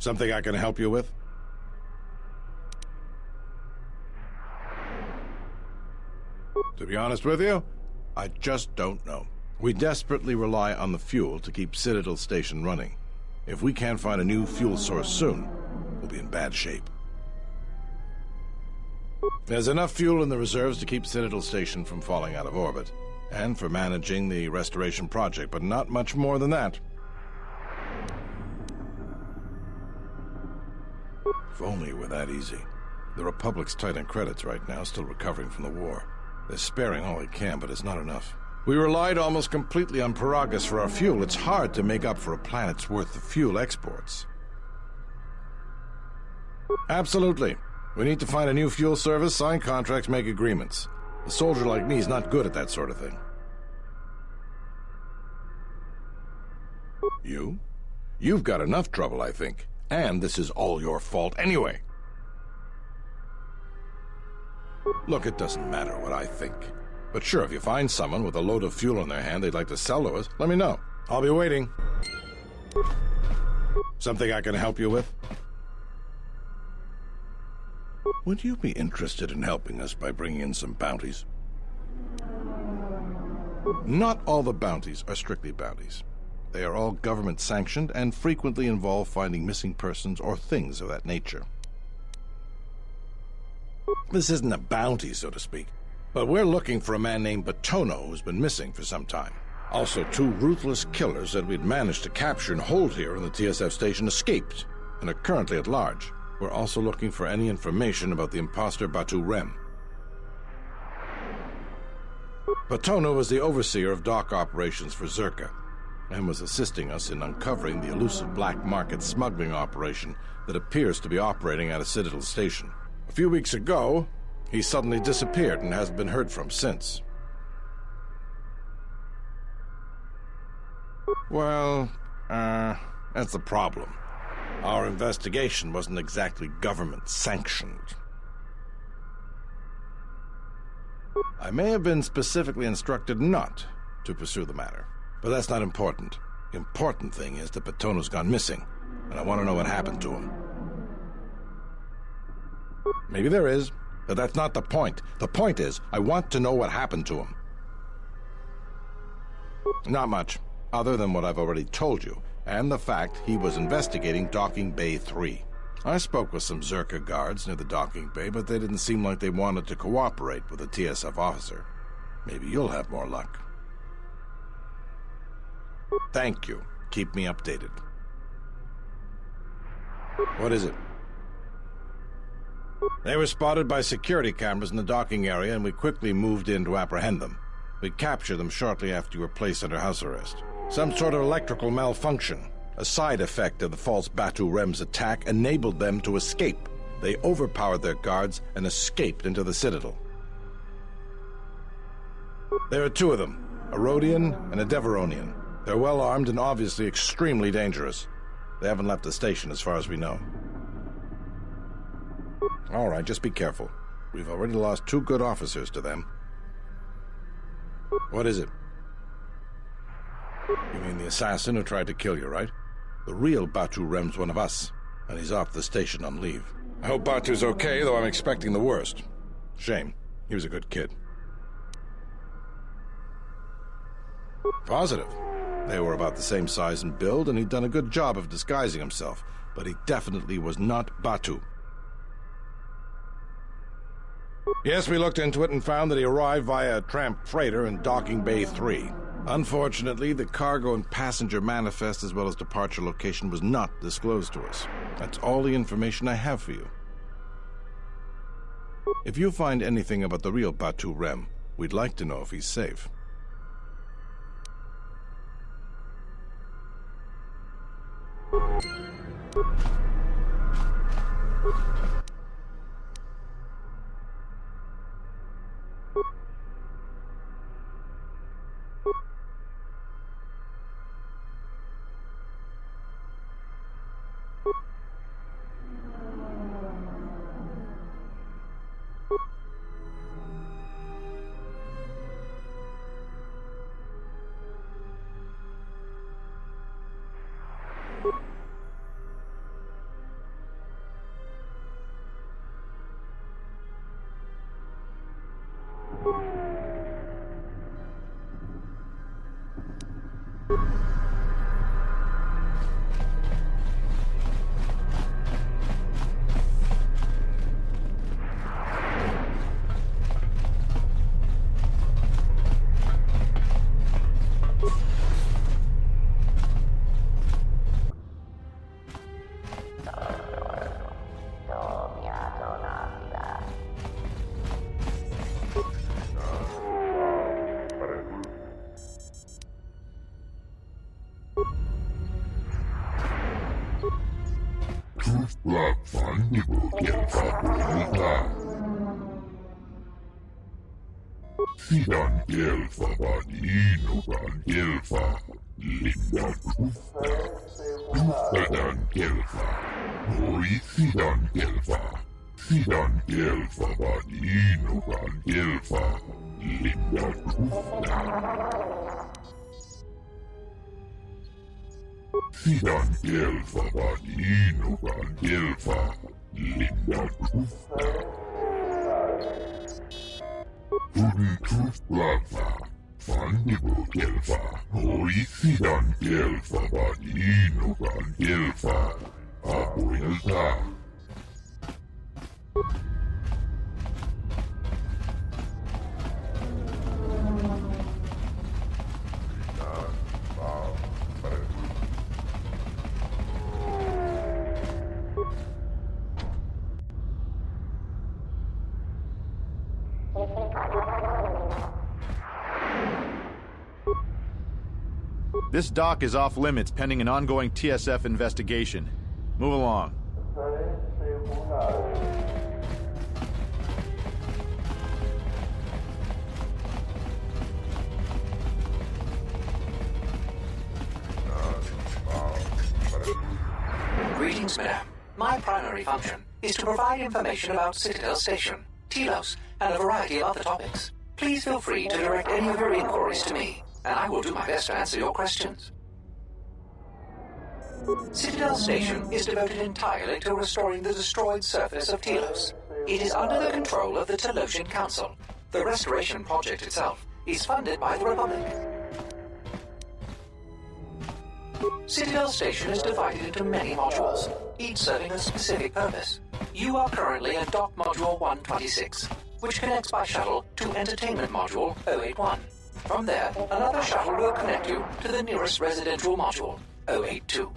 Something I can help you with? To be honest with you, I just don't know. We desperately rely on the fuel to keep Citadel Station running. If we can't find a new fuel source soon, we'll be in bad shape. There's enough fuel in the reserves to keep Citadel Station from falling out of orbit, and for managing the restoration project, but not much more than that. If only it were that easy. The Republic's tight on credits right now, still recovering from the war. They're sparing all they can, but it's not enough. We relied almost completely on Piragas for our fuel. It's hard to make up for a planet's worth of fuel exports. Absolutely. We need to find a new fuel service, sign contracts, make agreements. A soldier like me is not good at that sort of thing. You? You've got enough trouble, I think. And this is all your fault anyway. Look, it doesn't matter what I think. But sure, if you find someone with a load of fuel in their hand they'd like to sell to us, let me know. I'll be waiting. Something I can help you with? Would you be interested in helping us by bringing in some bounties? Not all the bounties are strictly bounties. They are all government-sanctioned and frequently involve finding missing persons or things of that nature. This isn't a bounty, so to speak, but we're looking for a man named Batono who's been missing for some time. Also, 2 ruthless killers that we'd managed to capture and hold here in the TSF station escaped and are currently at large. We're also looking for any information about the imposter Batu Rem. Batono was the overseer of dock operations for Zerka and was assisting us in uncovering the elusive black market smuggling operation that appears to be operating at a Citadel station. A few weeks ago, he suddenly disappeared and hasn't been heard from since. Well, that's the problem. Our investigation wasn't exactly government-sanctioned. I may have been specifically instructed not to pursue the matter, but that's not important. The important thing is that Batono's gone missing, and I want to know what happened to him. Maybe there is, but that's not the point. The point is, I want to know what happened to him. Not much, other than what I've already told you, and the fact he was investigating Docking Bay 3. I spoke with some Zerka guards near the docking bay, but they didn't seem like they wanted to cooperate with a TSF officer. Maybe you'll have more luck. Thank you. Keep me updated. What is it? They were spotted by security cameras in the docking area, and we quickly moved in to apprehend them. We captured them shortly after you were placed under house arrest. Some sort of electrical malfunction, a side effect of the false Batu Rem's attack, enabled them to escape. They overpowered their guards and escaped into the Citadel. There are 2 of them, a Rhodian and a Deveronian. They're well armed and obviously extremely dangerous. They haven't left the station as far as we know. All right, just be careful. We've already lost 2 good officers to them. What is it? You mean the assassin who tried to kill you, right? The real Batu Rem's one of us, and he's off the station on leave. I hope Batu's okay, though I'm expecting the worst. Shame. He was a good kid. Positive. They were about the same size and build, and he'd done a good job of disguising himself, but he definitely was not Batu. Yes, we looked into it and found that he arrived via a tramp freighter in Docking Bay 3. Unfortunately, the cargo and passenger manifest as well as departure location was not disclosed to us. That's all the information I have for you. If you find anything about the real Batu Rem, we'd like to know if he's safe. Sidan gelfa vaninokan gelfa linda grufta. Gruftadan gelfa. Hoi sidan gelfa. Sidan gelfa vaninokan gelfa linda grufta. Sidan gelfa vaninokan gelfa linda grufta. Truflava, Fandibo gelfa, Hoisidan gelfa, Vaninogan gelfa, Abuelta. This dock is off limits pending an ongoing TSF investigation. Move along. Greetings, madam. My primary function is to provide information about Citadel Station, Telos, and a variety of other topics. Please feel free to direct any of your inquiries to me, and I will do my best to answer your questions. Citadel Station is devoted entirely to restoring the destroyed surface of Telos. It is under the control of the Telosian Council. The restoration project itself is funded by the Republic. Citadel Station is divided into many modules, each serving a specific purpose. You are currently at Dock Module 126, which connects by shuttle to Entertainment Module 081. From there, another shuttle will connect you to the nearest residential module, 082.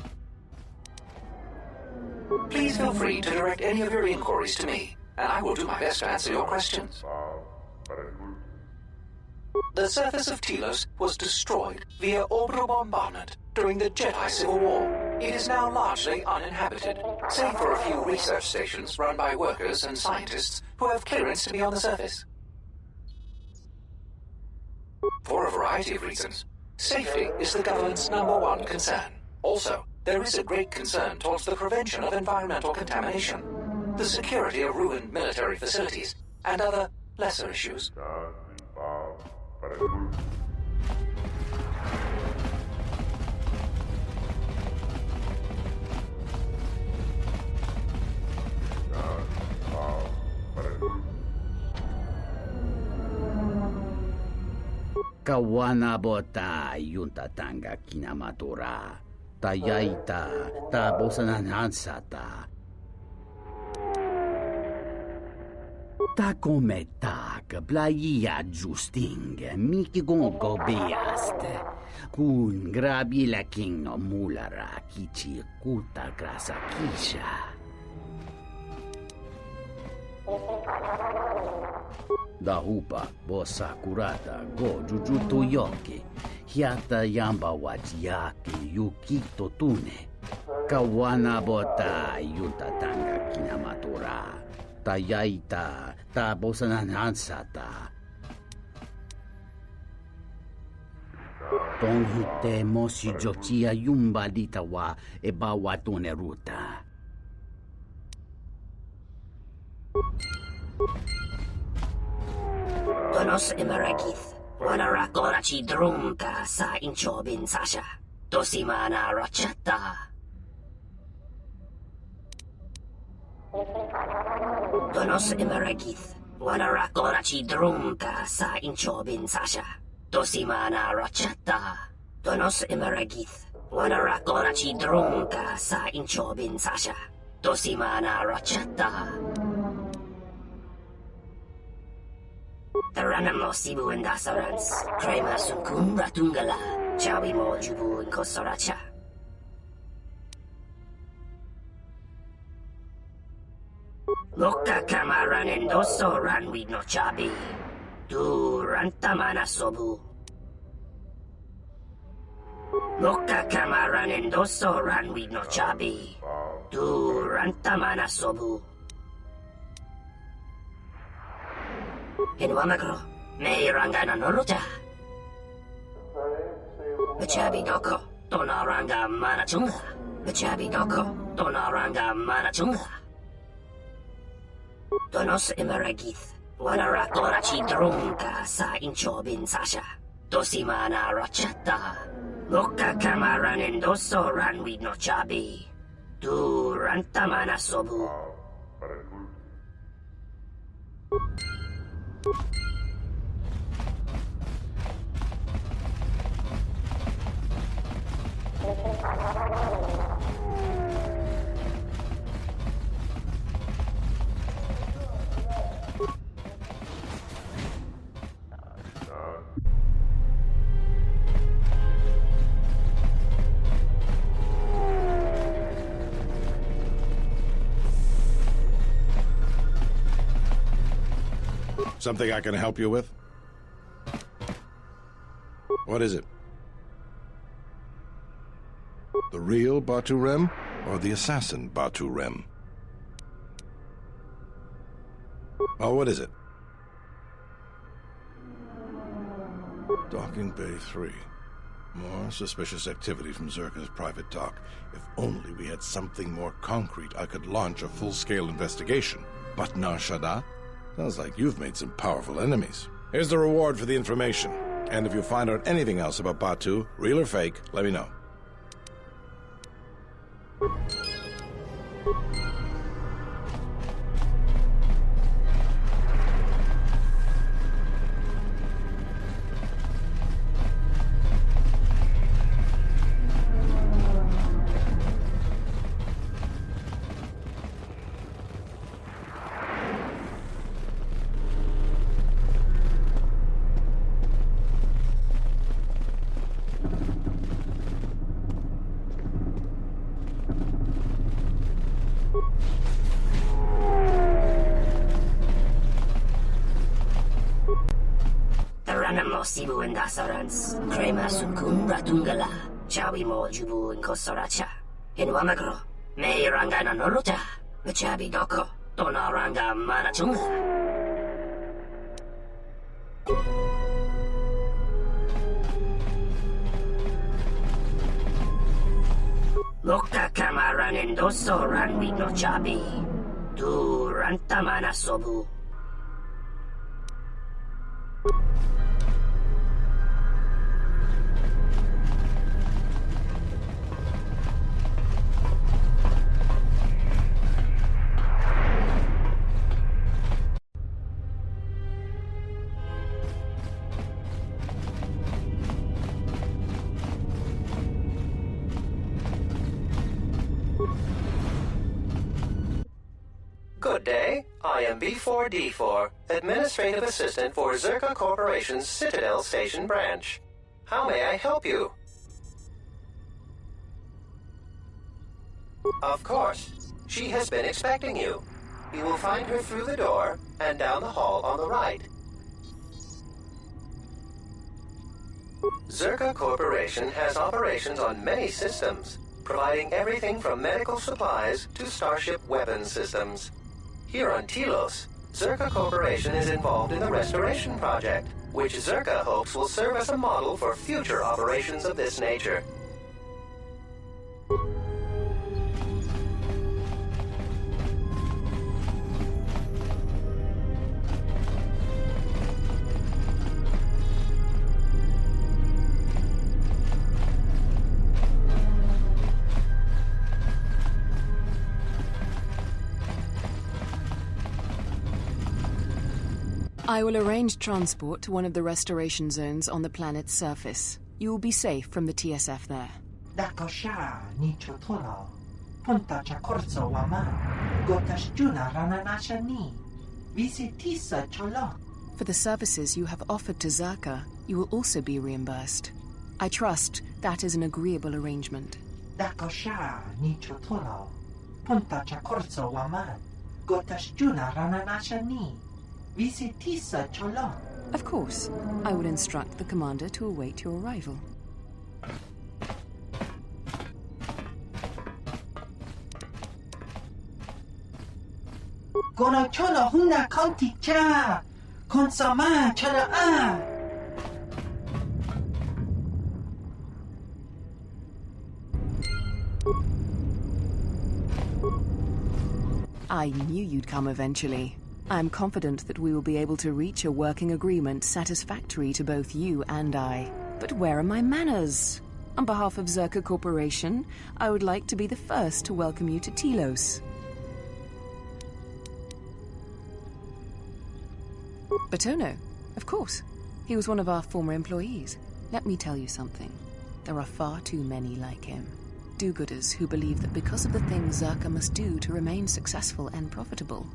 Please feel free to direct any of your inquiries to me, and I will do my best to answer your questions. The surface of Telos was destroyed via orbital bombardment during the Jedi Civil War. It is now largely uninhabited, save for a few research stations run by workers and scientists who have clearance to be on the surface. For a variety of reasons, safety is the government's #1 concern. Also, there is a great concern towards the prevention of environmental contamination, the security of ruined military facilities, and other lesser issues. Kawana bota yunta tanga kinamatura. Tayaita ta bosananansata. Ta come tak playa justing miki gongo beaste. Kun grabi la king no mulara kichi kuta grasa kisha. Da hupa bossa kurata go jujutu yoki. Hiata yamba wajiaki yukito tune. Kawana bota yunta tanga kinamatura. Tayaita ta bosananansata. Tonghite mosi jokia yumba litawa e bawatune ruta. Donos Imarakith, Wanarakorachi Drunka sa Inchobin Sasha, Dosimana Rachata. Donos Imarakith, Wanarakorachi drunka sa inchobin sasha. Dosimana rachata. Donos emeragith. Wanarakorachi drunka sa inchobin sasha. Dosimana rachata. Taranamo sibu endasarans. Krema sunkun ratungala. Chawi mo jubu inkosoracha. Loka kamaran endoso ranwid no chabi. Du rantamana sobu. Loka kamaran endoso ranwid no chabi. Du rantamana sobu. Inwamagro, may rangana noruta. Bachabi doko, donaranga manachunga. Bachabi doko, donaranga manachunga. Donos emeragith. Wanarakorachi drunka sa inchobin sasha. Dosimana rachata. Loka kamaran endoso ranwid no chabi. Du rantamana sobu. Something I can help you with? What is it? The real Batu Rem or the assassin Batu Rem? Oh, what is it? Docking Bay 3. More suspicious activity from Zerka's private dock. If only we had something more concrete, I could launch a full-scale investigation. But Nar Shaddaa? Sounds like you've made some powerful enemies. Here's the reward for the information. And if you find out anything else about Batu, real or fake, let me know. Sibu endasarans. Krema sunkun ratungala. Chawi mo jubu inkosoracha. Inwamagro. May rangana noruta. Bachabi doko. Donaranga manachunga. Loka kamaran endoso ranwid no chabi. Du rantamana sobu. Good day. I am B4D4, Administrative Assistant for Zerka Corporation's Citadel Station branch. How may I help you? Of course. She has been expecting you. You will find her through the door and down the hall on the right. Zerka Corporation has operations on many systems, providing everything from medical supplies to starship weapons systems. Here on Telos, Zerka Corporation is involved in the restoration project, which Zerka hopes will serve as a model for future operations of this nature. I will arrange transport to one of the restoration zones on the planet's surface. You will be safe from the TSF there. Dakosha ni chotolo. Punta chakorzo waman. Gotashjuna rananasha ni. Visitisa cholo. For the services you have offered to Zerka, you will also be reimbursed. I trust that is an agreeable arrangement. Dakosha ni chotolo. Punta chakorzo waman. Gotashjuna rananasha ni. Visitisa cholo. Of course, I will instruct the commander to await your arrival. Gono cholo huna konti cha. Konsama chola a. I knew you'd come eventually. I'm confident that we will be able to reach a working agreement satisfactory to both you and I. But where are my manners? On behalf of Zerka Corporation, I would like to be the first to welcome you to Telos. Batono, of course. He was one of our former employees. Let me tell you something. There are far too many like him. Do-gooders who believe that because of the things Zerka must do to remain successful and profitable,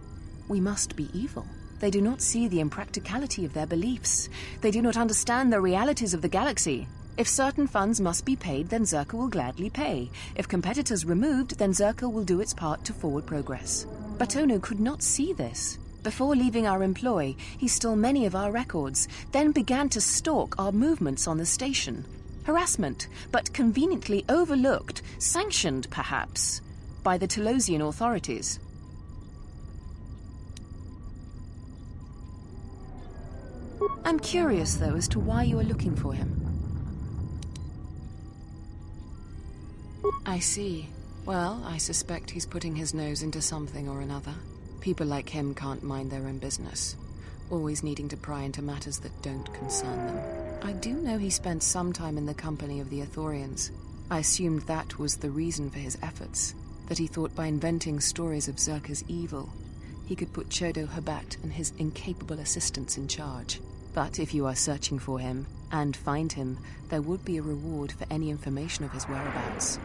we must be evil. They do not see the impracticality of their beliefs. They do not understand the realities of the galaxy. If certain funds must be paid, then Zerka will gladly pay. If competitors removed, then Zerka will do its part to forward progress. Batono could not see this. Before leaving our employ, he stole many of our records, then began to stalk our movements on the station. Harassment, but conveniently overlooked, sanctioned perhaps, by the Telosian authorities. I'm curious, though, as to why you are looking for him. I see. Well, I suspect he's putting his nose into something or another. People like him can't mind their own business, always needing to pry into matters that don't concern them. I do know he spent some time in the company of the Ithorians. I assumed that was the reason for his efforts, that he thought by inventing stories of Zerka's evil, he could put Chodo Habat and his incapable assistants in charge. But if you are searching for him, and find him, there would be a reward for any information of his whereabouts.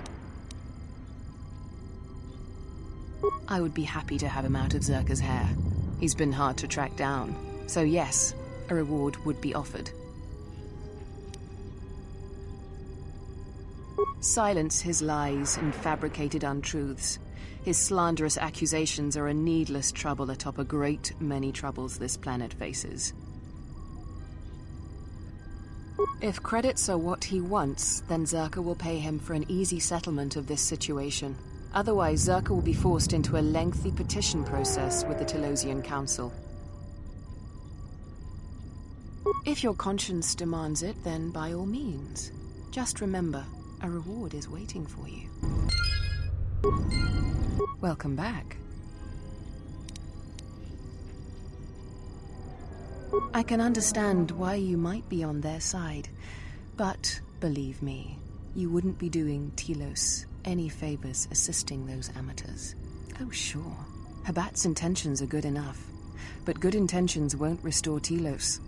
I would be happy to have him out of Zerka's hair. He's been hard to track down. So yes, a reward would be offered. Silence his lies and fabricated untruths. His slanderous accusations are a needless trouble atop a great many troubles this planet faces. If credits are what he wants, then Zerka will pay him for an easy settlement of this situation. Otherwise, Zerka will be forced into a lengthy petition process with the Telosian Council. If your conscience demands it, then by all means. Just remember, a reward is waiting for you. Welcome back. I can understand why you might be on their side, but believe me, you wouldn't be doing Telos any favors assisting those amateurs. Oh, sure, Habat's intentions are good enough, but good intentions won't restore Telos.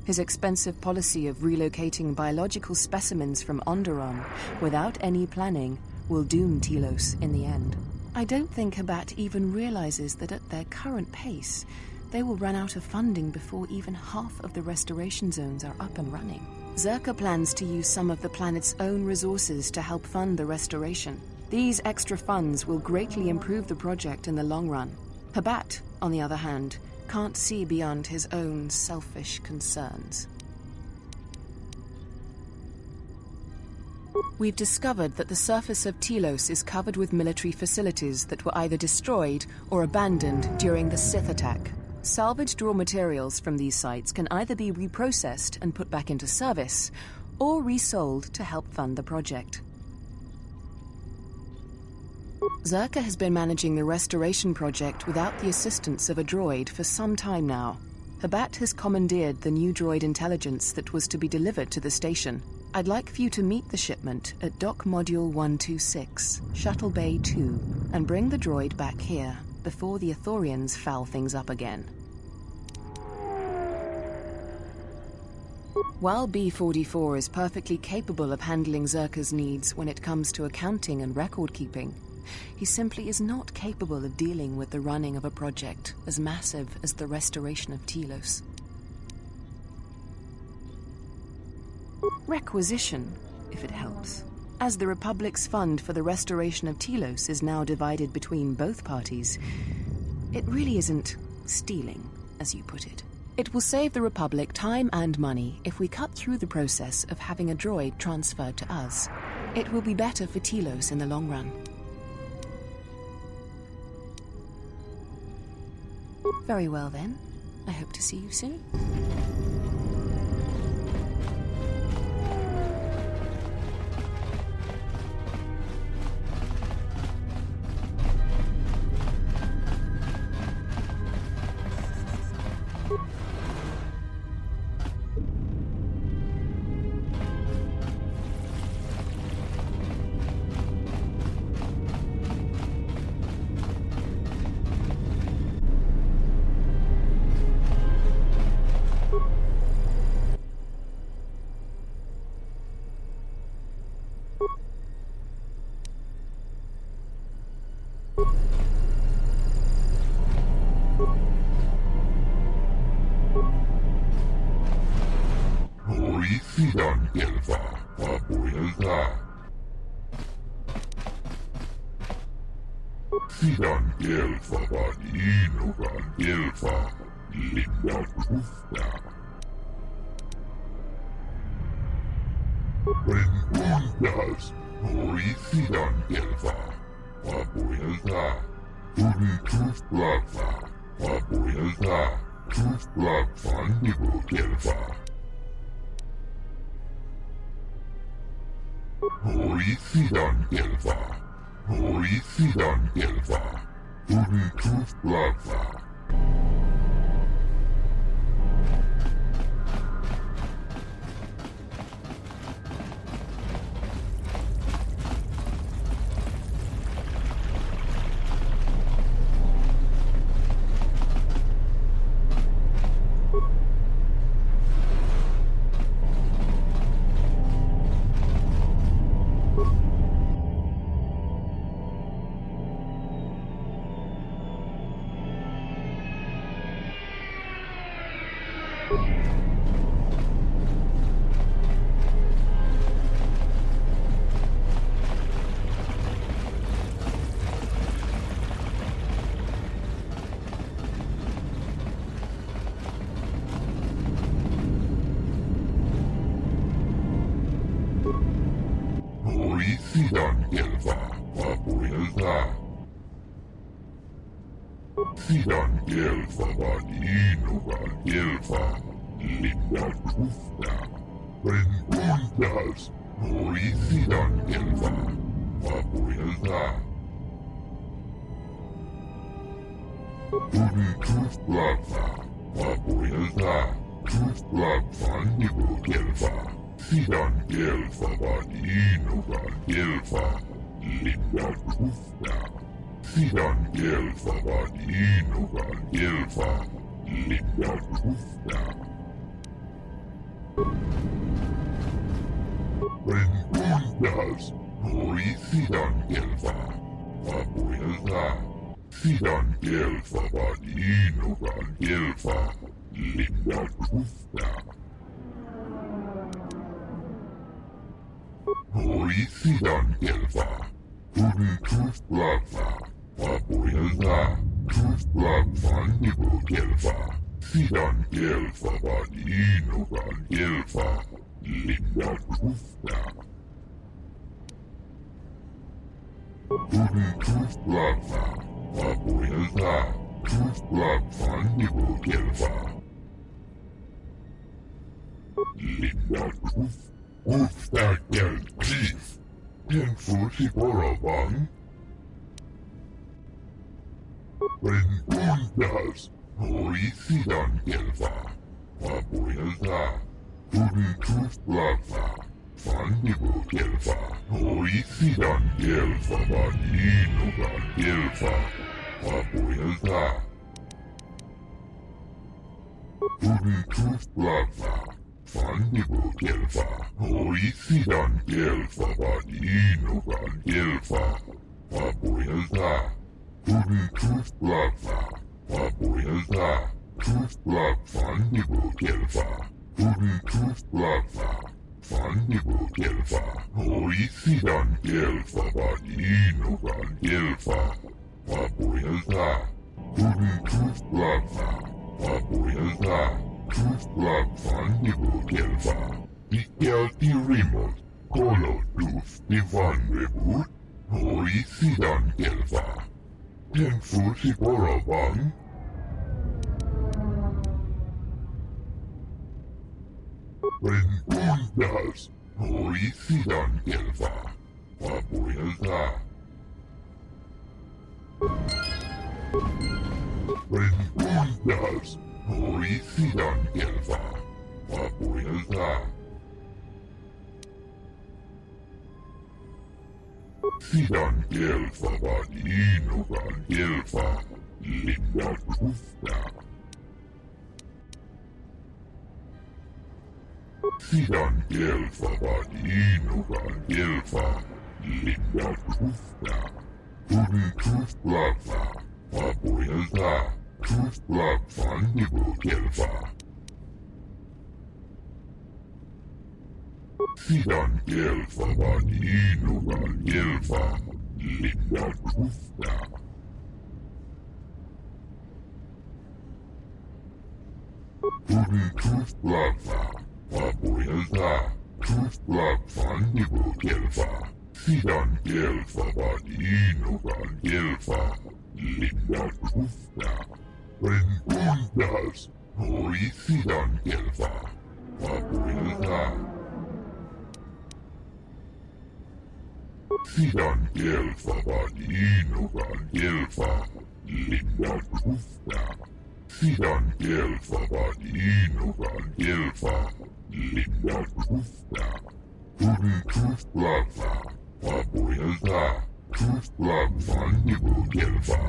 His expensive policy of relocating biological specimens from Onderon without any planning will doom Telos in the end. I don't think Habat even realizes that at their current pace, they will run out of funding before even half of the restoration zones are up and running. Zerka plans to use some of the planet's own resources to help fund the restoration. These extra funds will greatly improve the project in the long run. Habat, on the other hand, can't see beyond his own selfish concerns. We've discovered that the surface of Telos is covered with military facilities that were either destroyed or abandoned during the Sith attack. Salvaged raw materials from these sites can either be reprocessed and put back into service, or resold to help fund the project. Zerka has been managing the restoration project without the assistance of a droid for some time now. Habat has commandeered the new droid intelligence that was to be delivered to the station. I'd like for you to meet the shipment at Dock Module 126, Shuttle Bay 2, and bring the droid back here before the Ithorians foul things up again. While B-44 is perfectly capable of handling Zerka's needs when it comes to accounting and record-keeping, he simply is not capable of dealing with the running of a project as massive as the restoration of Telos. Requisition, if it helps. As the Republic's fund for the restoration of Telos is now divided between both parties, it really isn't stealing, as you put it. It will save the Republic time and money if we cut through the process of having a droid transferred to us. It will be better for Telos in the long run. Very well then. I hope to see you soon. Sidan Gelfa, Abuelta. Sidan Gelfa, Badinogan Gelfa, Linda Kufta. Preguntas, Hori Sidan Gelfa, Abuelta. Tudin Tuf Blagfa, Abuelta. Tuf Blagfa, Nibu Gelfa. Hori Sidan Gelfa, Hori Sidan Gelfa, Tudin Tuf Blagfa. Hori Sidan Gelfa, Abuelta. Sidan Gelfa, Badinogan Gelfa, Linda Kufta. Preguntas, Hori Sidan Gelfa, Abuelta. Tudin Tuf Blagfa, Abuelta. Tuf Blagfa, Nibu Gelfa. Sidan Gelfa, Badinogan Gelfa, Linda Kufta. Sidan Gelfa, Badinogan Gelfa, Linda Kufta. Preguntas, Hori Sidan Gelfa, Abuelta. Sidan Gelfa, Badinogan Gelfa, Linda Kufta. Hori Sidan Gelfa, Tudin Tuf Blagfa, Abuelta. Tuf Blagfa, Nibu Gelfa. Sidan Gelfa, Badinogan Gelfa, Linda Kufta. Tudin Tuf Blagfa, Abuelta. Tuf Blagfa, Nibu Gelfa. Linda Kufta. Kufta Gel Chief. Pinfusi Borabang. Preguntas, Hori Sidan Gelfa, Abuelta. Tudin Tuf Blagfa, Fandibu Gelfa. Hori Sidan Gelfa, Badinogan Gelfa, Abuelta. Tudin Tuf Blagfa, Fandibo Gelfa, Oisidan Gelfa, Vadinogan Gelfa, Fabuelta, Turi Truth Blagfa, Fabuelta, Truth Blag Fandibo Gelfa, Turi Truth Blagfa, Fandibo Gelfa, Oisidan Gelfa, Vadinogan Gelfa, Fabuelta, Turi Truth Blagfa, Fabuelta, Truth Blag Fandibo Gelfa, Ikelti Remote, Kolo Tooth Divan Reboot, Oisidan Gelfa, Tenfusi Borabang, Rengundas, Oisidan Gelfa, Fabuelta, Rengundas, Oisidan Gelfa, Fabuelta, Sidan Gelfa, Vadinogan Gelfa, Linda Tufta. Sidan Gelfa, Vadinogan Gelfa, Linda Tufta. Turi Truth Blagfa, Fabuelta, Truth Blag Fandibo Gelfa. Sidan Gelfa, Vadinogan Gelfa, Linda Tufta. Turi Truth Blagfa, Fabuelta, Truth Blag Fandibo Gelfa. Sidan Gelfa, Vadinogan Gelfa, Linda Tufta. Rengundas, Oisidan Gelfa, Fabuelta. Sidan Gelfa, Vadinogan Gelfa, Linda Tufta. Sidan Gelfa, Vadinogan Gelfa, Linda Tufta. Turi Truth Blagfa, Fabuelta, Truth Blag Fandibo Gelfa.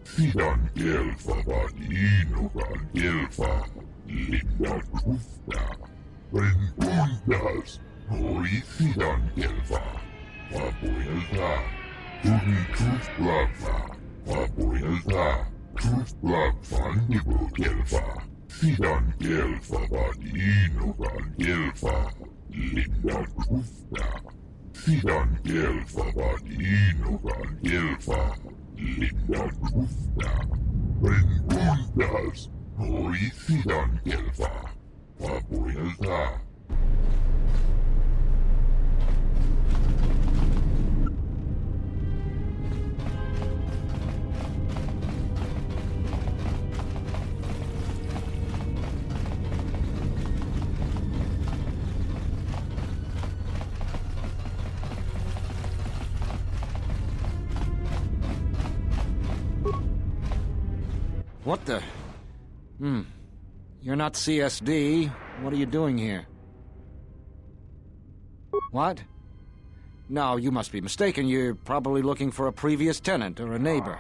Sidan Gelfa, Vadinogan Gelfa, Linda Tufta. Rengundas, Oisidan Gelfa, Fabuelta, Turi Truth Blagfa, Fabuelta, Truth Blag Fandibo Gelfa. Sidan Gelfa, Vadinogan Gelfa, Linda Tufta. Sidan Gelfa, Vadinogan Gelfa, Linda Tufta. Rengundas, Oisidan Gelfa, Fabuelta. What the? You're not CSD. What are you doing here? What? No, you must be mistaken. You're probably looking for a previous tenant or a neighbor.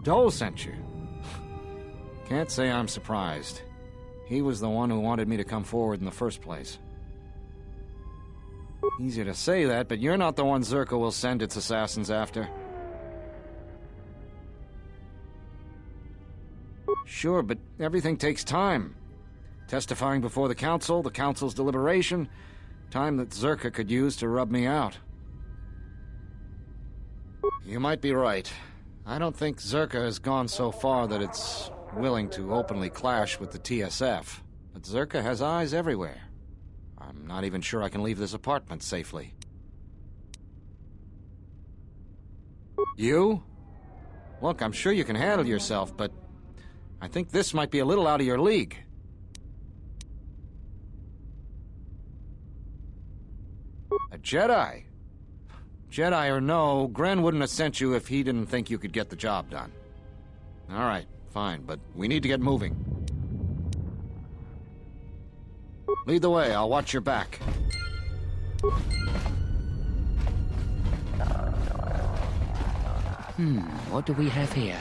Dole sent you. Can't say I'm surprised. He was the one who wanted me to come forward in the first place. Easy to say that, but you're not the one Zerka will send its assassins after. Sure, but everything takes time. Testifying before the council's deliberation, time that Zerka could use to rub me out. You might be right. I don't think Zerka has gone so far that it's willing to openly clash with the TSF. But Zerka has eyes everywhere. I'm not even sure I can leave this apartment safely. You? Look, I'm sure you can handle yourself, but I think this might be a little out of your league. A Jedi? Jedi or no, Gren wouldn't have sent you if he didn't think you could get the job done. All right, fine, but we need to get moving. Lead the way, I'll watch your back. What do we have here?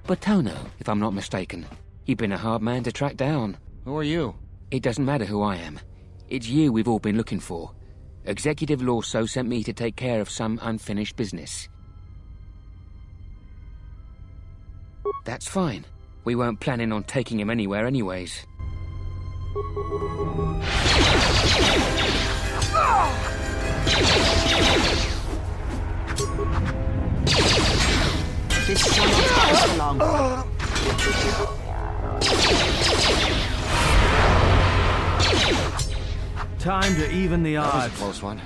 Batono, if I'm not mistaken. You've been a hard man to track down. Who are you? It doesn't matter who I am. It's you we've all been looking for. Executive Lawso sent me to take care of some unfinished business. That's fine. We weren't planning on taking him anywhere anyways. This shall not last for long. Time to even the odds. That was a close one.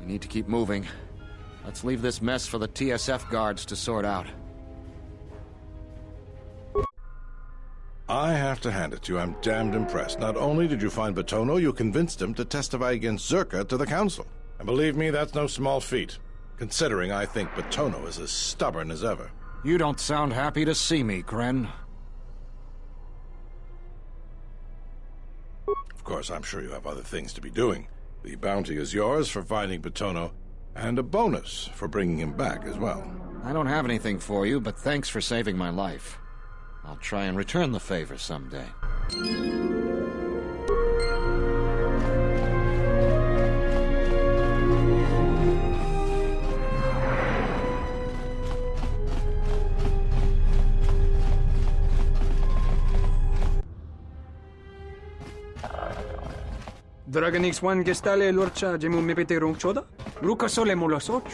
We need to keep moving. Let's leave this mess for the TSF guards to sort out. I have to hand it to you, I'm damned impressed. Not only did you find Batono, you convinced him to testify against Zerka to the Council. And believe me, that's no small feat, considering I think Batono is as stubborn as ever. You don't sound happy to see me, Gren. Of course, I'm sure you have other things to be doing. The bounty is yours for finding Batono, and a bonus for bringing him back as well. I don't have anything for you, but thanks for saving my life. I'll try and return the favor someday. Dragon X1 gestale lorcha jemu mepete rong choda? Ruka sole molosoch?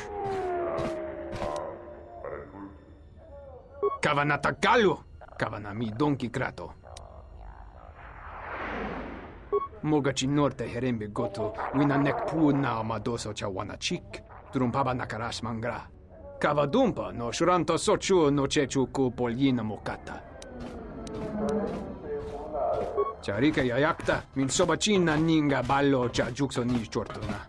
Kavanata galu! Kavana mi donki krato. Mogachi norte herembe goto, wina nek pu na amadoso cha wana chik, trumpaba nakaras mangra. Kavadumpa no shuranto sochu no chechu ku polyina mokata. Charika yayakta, min sobachina ninga ballo cha jukso ni chortuna.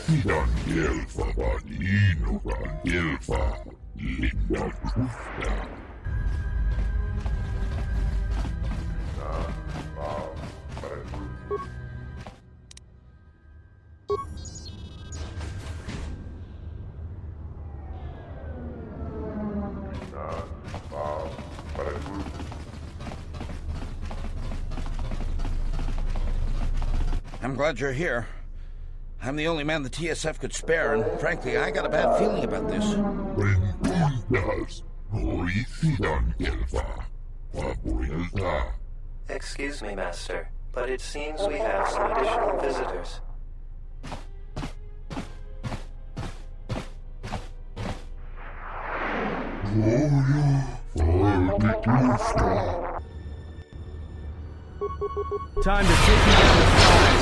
Sidan Gelfa Banino Gelfa Linda Kufta. I'm glad you're here. I'm the only man the TSF could spare, and frankly, I got a bad feeling about this. Excuse me, Master, but it seems we have some additional visitors. Time to take you down the slide.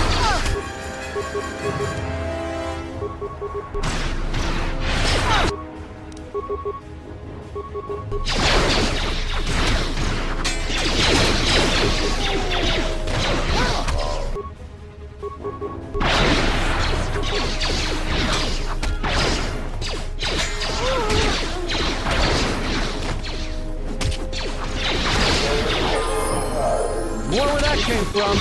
More where that came from.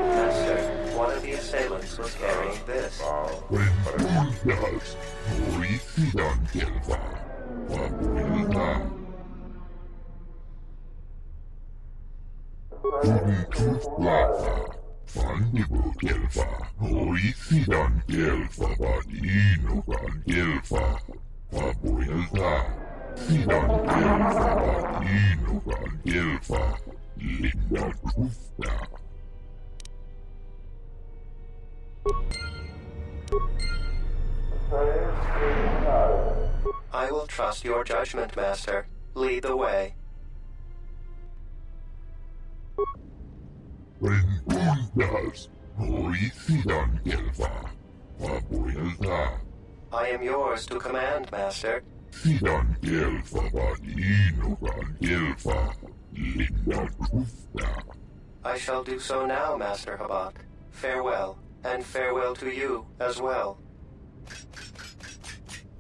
Master, one of the assailants was carrying this. I will trust your judgment, Master. Lead the way. Tundas. Hoisidan Gelfa. Waboyelta. I am yours to command, Master. Sidan Gelfa Vadinugan Gelfa. Linda Rufta. I shall do so now, Master Habak. Farewell, and farewell to you as well.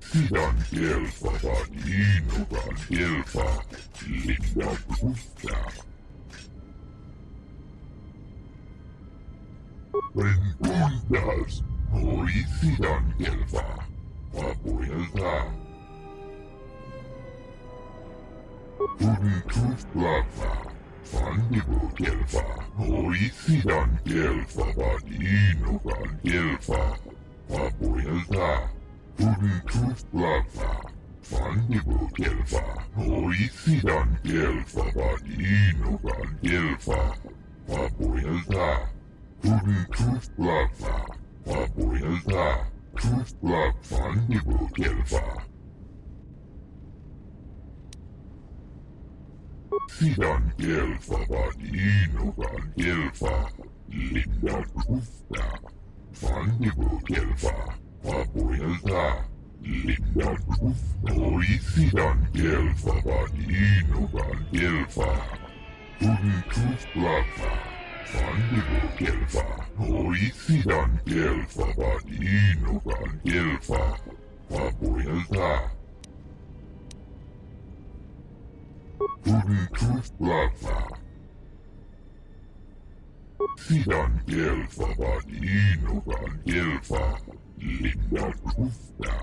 Sidan Gelfa Vadinugan Gelfa. Linda Rufta. Tundas. Hoisidan Gelfa. Waboyelta. Tuntuslava. Fandibo Gelfa. Hoisidan Gelfa Vadinugan Gelfa. Waboyelta. Tuntuslava. Fandibo Gelfa. Hoisidan Gelfa Vadinugan Gelfa. Waboyelta. Tuntuslava. Waboyelta. Tuslav Fandibo Gelfa. Sidan Gelfa Vadinugan Gelfa. Linda Rufta. Fandibo Gelfa. Waboyelta. Linda Rufta. Hoisidan Gelfa Vadinugan Gelfa. Tuntuslava. Fandibo Gelfa. Hoisidan Gelfa Vadinugan Gelfa. Waboyelta. Tuntuslava. Sidan Gelfa Vadinugan Gelfa. Linda Rufta.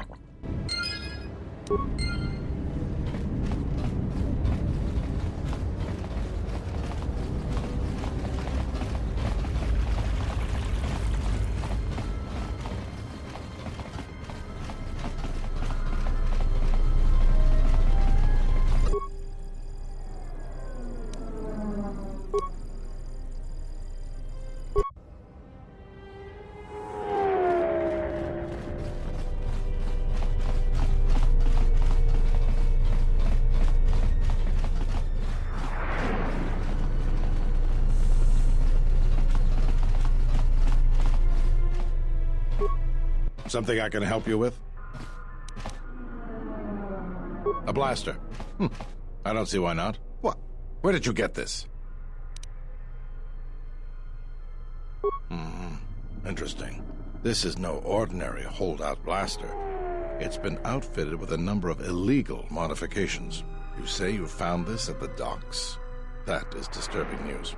Something I can help you with? A blaster. I don't see why not. What? Where did you get this? Interesting. This is no ordinary holdout blaster. It's been outfitted with a number of illegal modifications. You say you found this at the docks? That is disturbing news.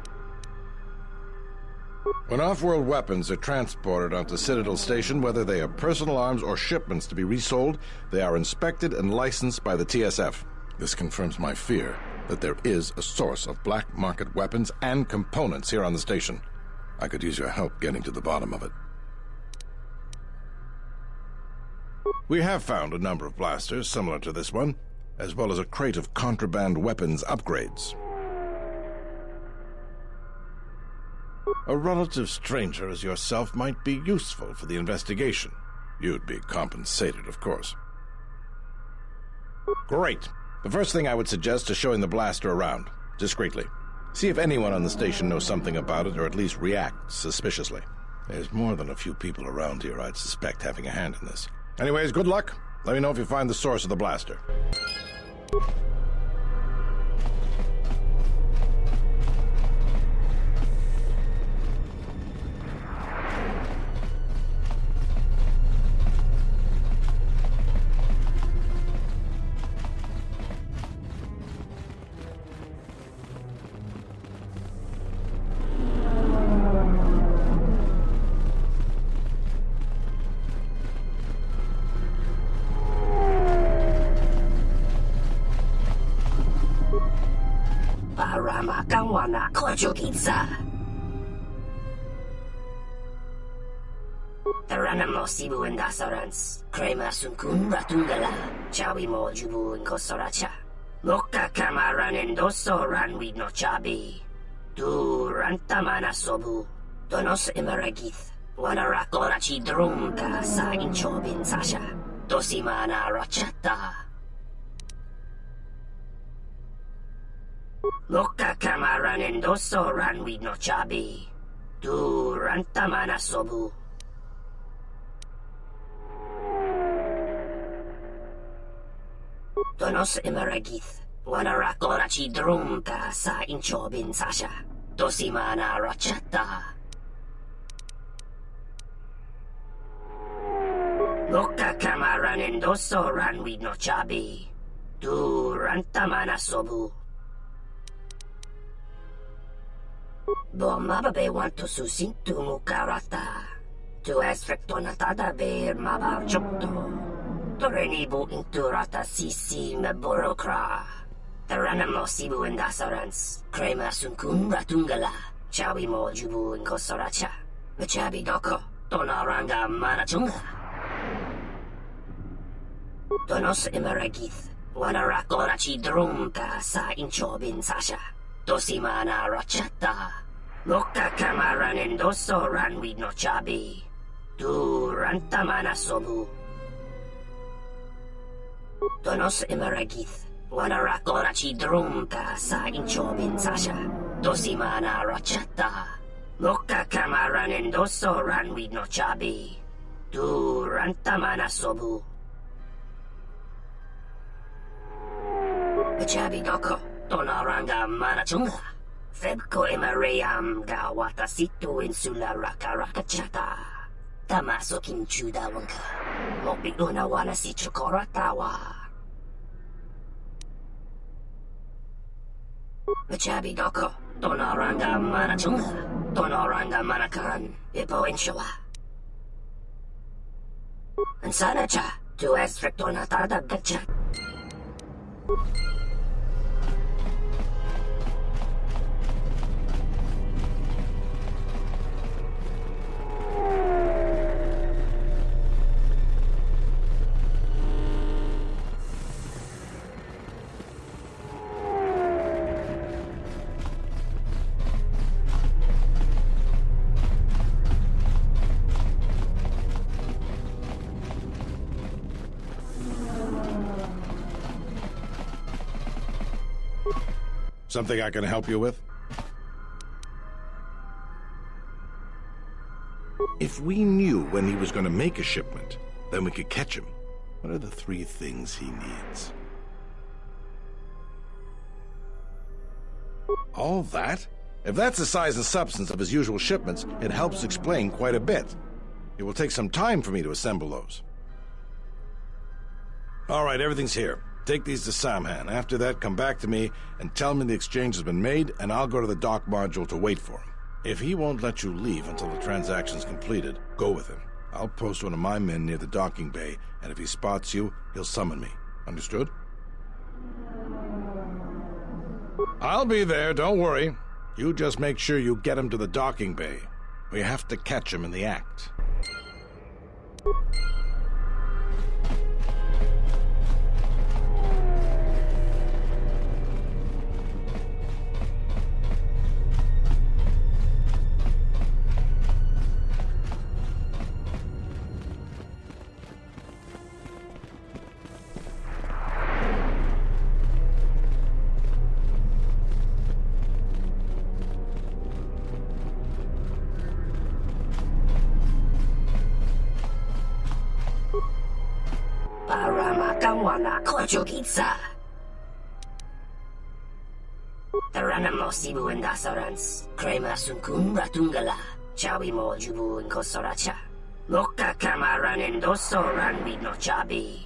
When off-world weapons are transported onto Citadel Station, whether they are personal arms or shipments to be resold, they are inspected and licensed by the TSF. This confirms my fear that there is a source of black market weapons and components here on the station. I could use your help getting to the bottom of it. We have found a number of blasters similar to this one, as well as a crate of contraband weapons upgrades. A relative stranger as yourself might be useful for the investigation. You'd be compensated, of course. Great. The first thing I would suggest is showing the blaster around, discreetly. See if anyone on the station knows something about it, or at least reacts suspiciously. There's more than a few people around here I'd suspect having a hand in this. Anyways, good luck. Let me know if you find the source of the blaster. Kawana Kojoginsa. Taranamo Sibu and Dasarans, Krema Sunkun Ratungala, Chawi Mojubu and Kosoracha. Moka Kamaran and Doso ran with no chabi. Du Rantamana Sobu, Donos Emeragith, Wanarakorachi Drumka sa Inchobin Sasha, Dosimana Rachata. Moka Kamaran and Doso ran with no chabi. Tu rantamana sobu. Donos imaragith. Wanarakorachi drumka sa inchobin sasha. Dosimana rachata. Loka kamaran endoso ranwid no chabi. Tu rantamana sobu. Bomababe want to susintu mukarata. Tu esfrektonatada ber mabar chokto. Torenibu inturata sisi meborokra. Taranamo sibu indasarans. Krema sunkun ratungala. Chawi mo jubu inkosoracha. Machabi doko. Tonaranga manachunga. Donos imaragith. Wanarakorachi drumka sa inchobin sasha. Dosimana rachata. Loka kamaran endoso ranwid no chabi. Tu rantamana sobu. Donos imaragith. Wanarakorachi drumka sa inchobin sasha. Dosimana rachata. Loka kamaran endoso ranwid no chabi. Tu rantamana sobu. Chabi doko. Tonaranga manachunga. Febko imaream ga watasitu insula raka rakachata. Tamaso kinchuda wanka. Mopi una wana si chokoratawa. Chabi doko. Tonaranga manachunga. Tonaranga manakaran. Ipo inshawa. Ansanacha. Tu esfrektonatada gacha. Something I can help you with? If we knew when he was going to make a shipment, then we could catch him. What are the 3 things he needs? All that? If that's the size and substance of his usual shipments, it helps explain quite a bit. It will take some time for me to assemble those. All right, everything's here. Take these to Samhan. After that, come back to me and tell me the exchange has been made, and I'll go to the dock module to wait for him. If he won't let you leave until the transaction's completed, go with him. I'll post one of my men near the docking bay, and if he spots you, he'll summon me. Understood? I'll be there, don't worry. You just make sure you get him to the docking bay. We have to catch him in the act. Paramakawana Kojogitsa. Taranamo sibu indasarans. Krema sunkun ratungala. Chawi mo jubu inkosoracha. Loka kamaran endoso ranwid no chabi.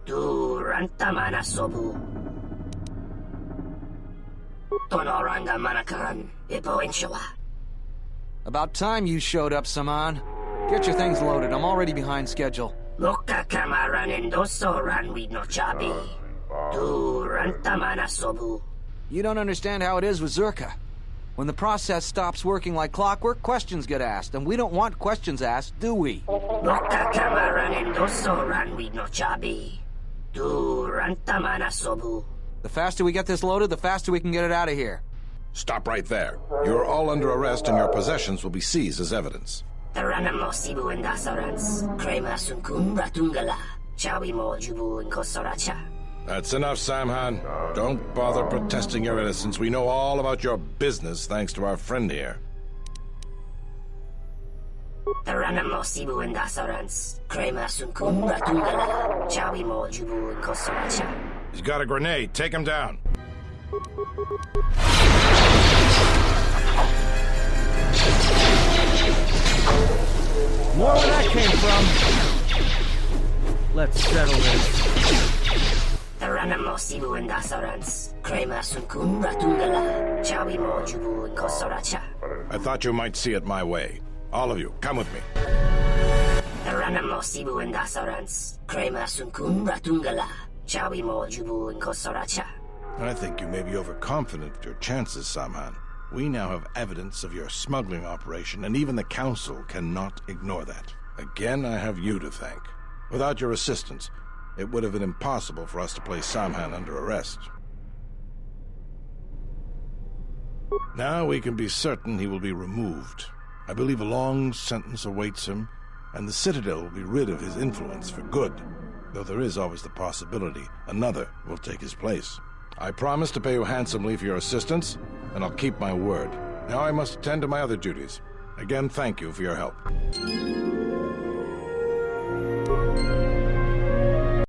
Tu rantamana sobu. Tonoranga manakaran. Ipo inshawa. About time you showed up, Saman. Get your things loaded. I'm already behind schedule. Loka kamaran endoso ranwid no chabi. Tu rantamana sobu. You don't understand how it is with Zerka. When the process stops working like clockwork, questions get asked, and we don't want questions asked, do we? Loka kamaran endoso ranwid no chabi. Tu rantamana sobu. The faster we get this loaded, the faster we can get it out of here. Stop right there. You're all under arrest and your possessions will be seized as evidence. Taranamo sibu indasarans. Krema sunkun ratungala. Chawi mo jubu inkosoracha. That's enough, Samhan. Don't bother protesting your innocence. We know all about your business thanks to our friend here. Taranamo Sibu and Dasarans, Krema Sunkun Ratungala, Chawi Mo Jubu and Kosoracha. He's got a grenade. Take him down. More where that came from. Let's settle this. Taranamo Sibu and Dasarans, Krema Sunkun Ratungala, Chawi Mo Jubu and Kosoracha. I thought you might see it my way. All of you, come with me. Taranamo Sibu and Dasarans, Krema Sunkun Ratungala, Chawi Mo Jubu and Kosoracha. I think you may be overconfident with your chances, Samhan. We now have evidence of your smuggling operation, and even the Council cannot ignore that. Again, I have you to thank. Without your assistance, it would have been impossible for us to place Samhan under arrest. Now we can be certain he will be removed. I believe a long sentence awaits him, and the Citadel will be rid of his influence for good, though there is always the possibility another will take his place. I promise to pay you handsomely for your assistance, and I'll keep my word. Now I must attend to my other duties. Again, thank you for your help.